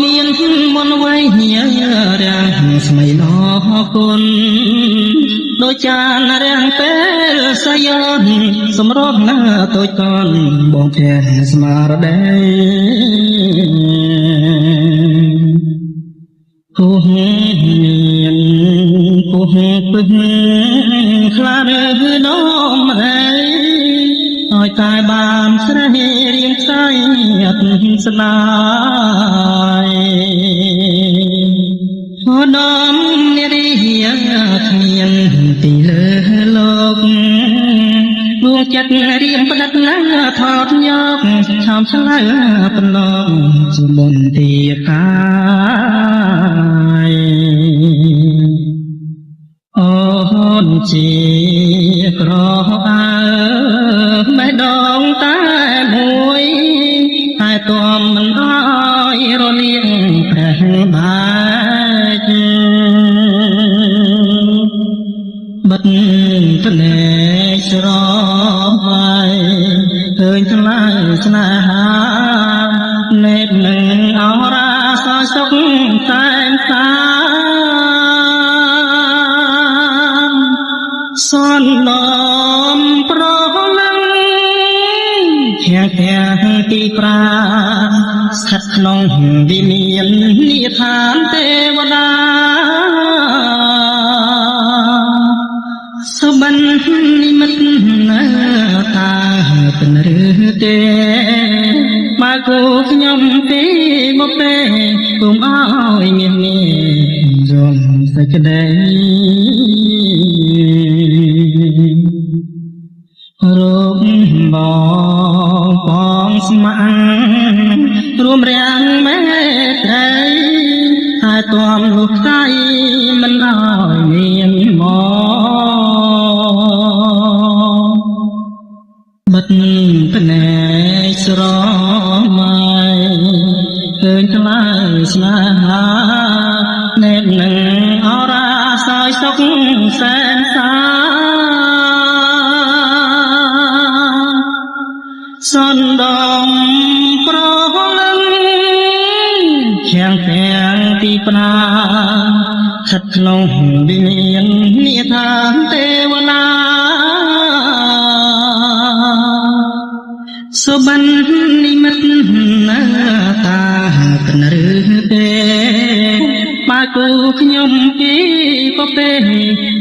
មានមនវ័យរាំងស្មៃឡគុណដោយចានរាំងពេលសយនសម្រស់ណាតូចកនបងភែស្មារតីគូមានគូពឹងខ្លារនំហើយឲ្យតែបានស្រីរៀងស្រីអត់ស្នាយហោដមនារីគ្មានទីលើលោកដួងចិត្តរៀមផ្ដិតណាថតយកឆោមឆ្លើបន្លងជាមុនទីកាយអូនជាក្រអើមិនដងតែមួយតែតំមិនអើយរលៀងព្រះបាទបិទភ្នែកស្រហើយឃើញថ្លៃស្នេហានេតនឹងអរាសសុខតែនតាសនំប្រលឹងជាទីប្រាស្ថិតក្នុងវិមាននិឋានទេវតាសុបិននិមិត្តណាតាเป็นหรือទេបើគូខ្ញុំពីមកទេគុំអើយមានយំសេចក្តីរោគបងស្មាំរួមរាំងមេត្រីតែតំលុះស្័យមិនអើយមានមកបិទភ្នែកស្រមៃឃើញថ្លៃស្នេហានេតនឹងអរាសោយសុខសែនសាសនដំប្រលឹងជាងទាំងទីប្រាស្ថិតក្នុងវិមាននិឋានទេវតាសុបិននិមិត្តណាតាเป็นหรือទេបើគូខ្ញុំពីក៏ទេ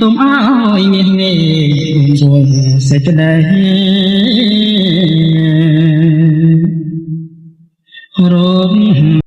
ទុំអើយមាសងាយជួយសេចក្តី